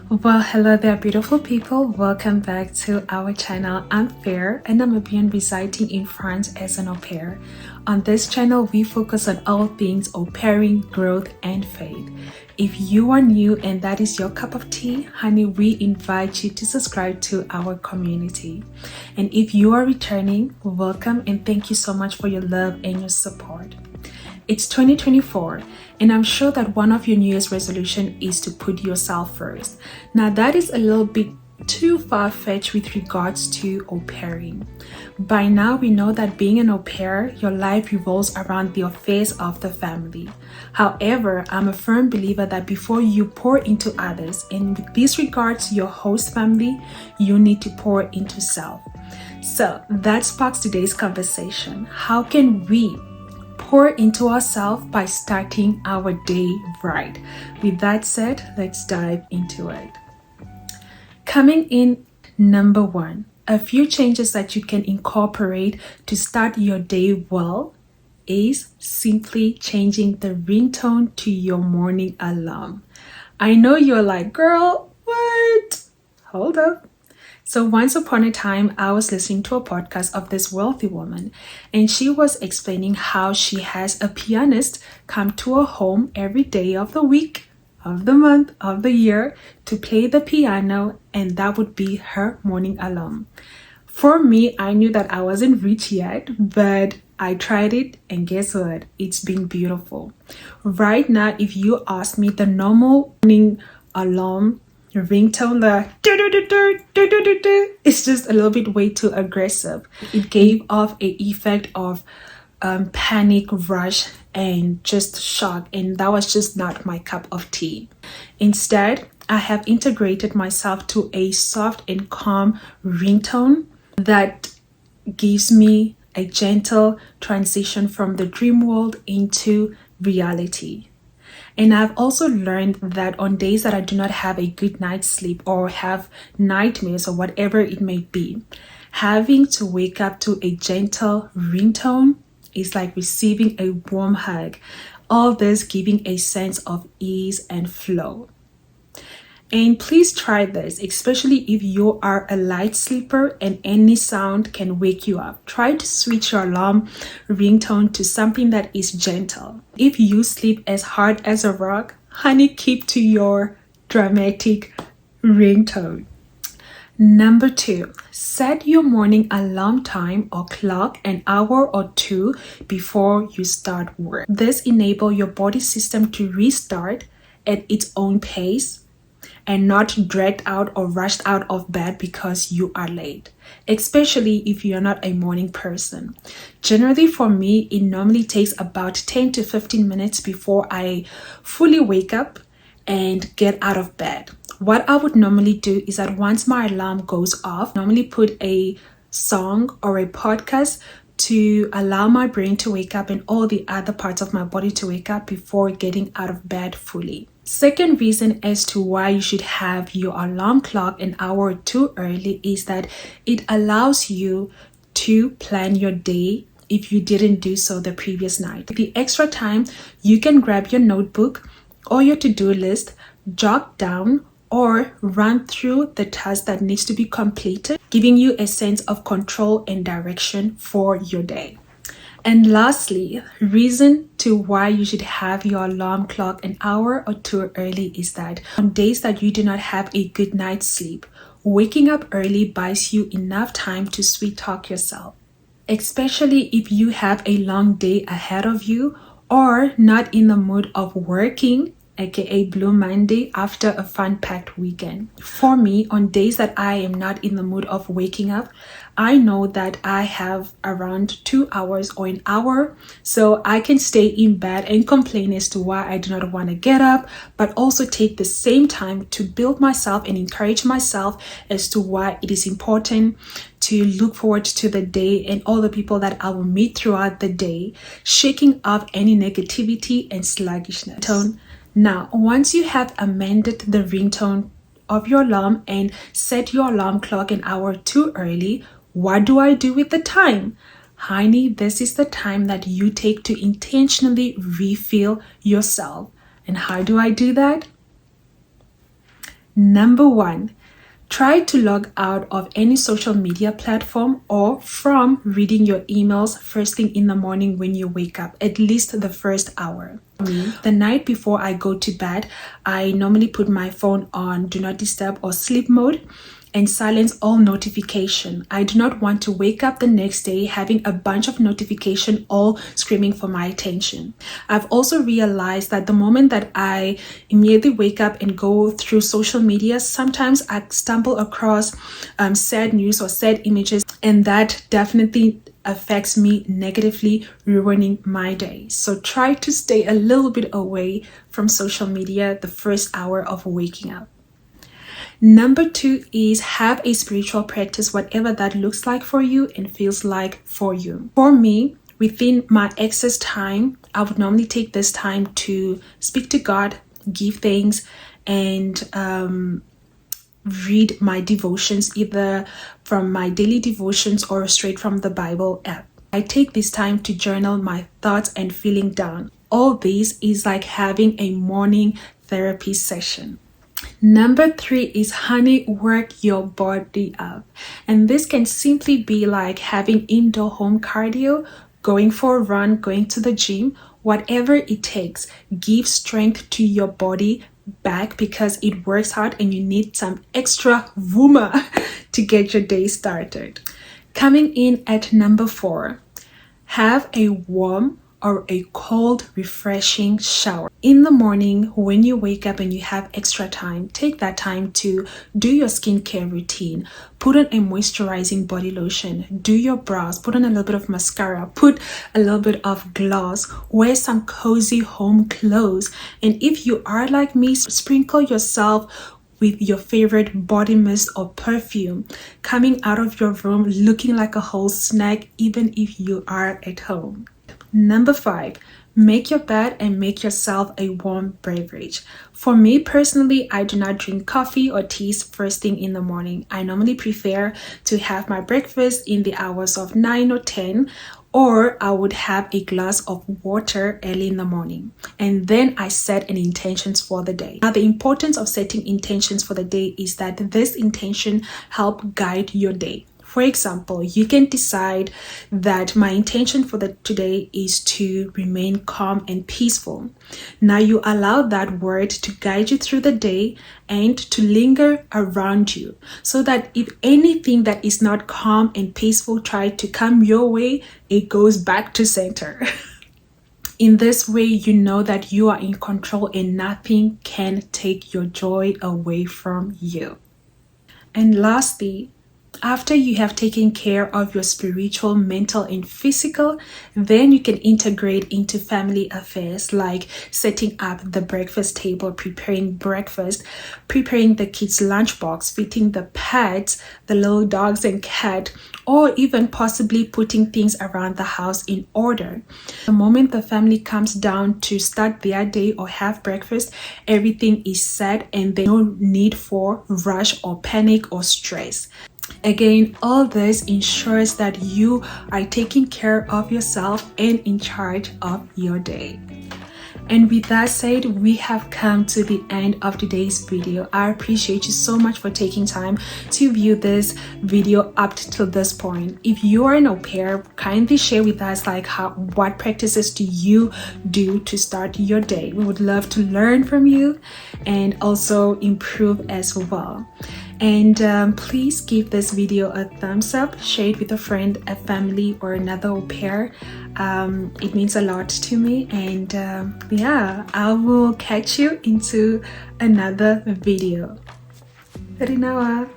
Well, hello there, beautiful people. Welcome back to our channel. I'm Fair, a Namibian residing in France as an au pair. On this channel, we focus on all things au pairing, growth, and faith. If you are new and that is your cup of tea, honey, we invite you to subscribe to our community. And if you are returning, welcome and thank you so much for your love and your support. It's 2024, and I'm sure that one of your New Year's resolution is to put yourself first. Now, that is a little bit too far-fetched with regards to au pairing. By now, we know that being an au pair, your life revolves around the affairs of the family. However, I'm a firm believer that before you pour into others, and with this regards to your host family, you need to pour into self. So that sparks today's conversation. How can we pour into ourselves by starting our day right? With that said, let's dive into it. Coming in number one, a few changes that you can incorporate to start your day well is simply changing the ringtone to your morning alarm. I know you're like, girl, what? Hold up. So once upon a time, I was listening to a podcast of this wealthy woman, and she was explaining how she has a pianist come to her home every day of the week, of the month, of the year to play the piano, and that would be her morning alarm. For me, I knew that I wasn't rich yet, but I tried it, and guess what? It's been beautiful. Right now, if you ask me, the normal morning alarm ringtone, it's just a little bit way too aggressive. It gave off a effect of panic, rush, and just shock, and that was just not my cup of tea. Instead, I have integrated myself to a soft and calm ringtone that gives me a gentle transition from the dream world into reality. And I've also learned that on days that I do not have a good night's sleep or have nightmares or whatever it may be, having to wake up to a gentle ringtone is like receiving a warm hug. All this giving a sense of ease and flow. And please try this, especially if you are a light sleeper and any sound can wake you up. Try to switch your alarm ringtone to something that is gentle. If you sleep as hard as a rock, honey, keep to your dramatic ringtone. Number two, set your morning alarm time or clock an hour or two before you start work. This enables your body system to restart at its own pace and not dragged out or rushed out of bed because you are late, especially if you're not a morning person. Generally for me, it normally takes about 10 to 15 minutes before I fully wake up and get out of bed. What I would normally do is that once my alarm goes off, I normally put a song or a podcast to allow my brain to wake up and all the other parts of my body to wake up before getting out of bed fully. Second reason as to why you should have your alarm clock an hour or two early is that it allows you to plan your day if you didn't do so the previous night. The extra time, you can grab your notebook or your to-do list, jot down or run through the task that needs to be completed, giving you a sense of control and direction for your day. And lastly, reason to why you should have your alarm clock an hour or two early is that on days that you do not have a good night's sleep, waking up early buys you enough time to sweet talk yourself, especially if you have a long day ahead of you or not in the mood of working, aka Blue Monday, after a fun-packed weekend. For me, on days that I am not in the mood of waking up, I know that I have around 2 hours or an hour, so I can stay in bed and complain as to why I do not want to get up, but also take the same time to build myself and encourage myself as to why it is important to look forward to the day and all the people that I will meet throughout the day, shaking off any negativity and sluggishness. Now, once you have amended the ringtone of your alarm and set your alarm clock an hour too early, what do I do with the time? Honey, this is the time that you take to intentionally refill yourself. And how do I do that? Number 1, try to log out of any social media platform or from reading your emails first thing in the morning when you wake up, at least the first hour. The night before I go to bed, I normally put my phone on do not disturb or sleep mode and silence all notification. I do not want to wake up the next day having a bunch of notification all screaming for my attention. I've also realized that the moment that I immediately wake up and go through social media, sometimes I stumble across sad news or sad images, and that definitely affects me negatively, ruining my day. So try to stay a little bit away from social media the first hour of waking up. Number 2 is have a spiritual practice, whatever that looks like for you and feels like for you. For me, within my excess time, I would normally take this time to speak to God, give thanks, and read my devotions, either from my daily devotions or straight from the Bible app. I take this time to journal my thoughts and feeling down. All this is like having a morning therapy session. Number 3 is honey, work your body up. And this can simply be like having indoor home cardio, going for a run, going to the gym, whatever it takes. Give strength to your body back because it works hard and you need some extra wooma to get your day started. Coming in at number 4, have a warm or a cold, refreshing shower. In the morning, when you wake up and you have extra time, take that time to do your skincare routine. Put on a moisturizing body lotion, do your brows, put on a little bit of mascara, put a little bit of gloss, wear some cozy home clothes. And if you are like me, sprinkle yourself with your favorite body mist or perfume, coming out of your room looking like a whole snack, even if you are at home. Number 5, make your bed and make yourself a warm beverage. For me personally, I do not drink coffee or teas first thing in the morning. I normally prefer to have my breakfast in the hours of 9 or 10, or I would have a glass of water early in the morning. And then I set an intentions for the day. Now, the importance of setting intentions for the day is that this intention help guide your day. For example, you can decide that my intention for today is to remain calm and peaceful. Now you allow that word to guide you through the day and to linger around you, so that if anything that is not calm and peaceful try to come your way, it goes back to center. In this way, you know that you are in control and nothing can take your joy away from you. And lastly, after you have taken care of your spiritual, mental, and physical, then you can integrate into family affairs like setting up the breakfast table, preparing breakfast, preparing the kids' lunchbox, feeding the pets, the little dogs and cat, or even possibly putting things around the house in order. The moment the family comes down to start their day or have breakfast, everything is set and there's no need for rush or panic or stress. Again, all this ensures that you are taking care of yourself and in charge of your day. And with that said, we have come to the end of today's video. I appreciate you so much for taking time to view this video up to this point. If you are an au pair, kindly share with us what practices do you do to start your day. We would love to learn from you and also improve as well. And please give this video a thumbs up, share it with a friend, a family, or another au pair. It means a lot to me, and yeah, I will catch you into another video. Rinawa.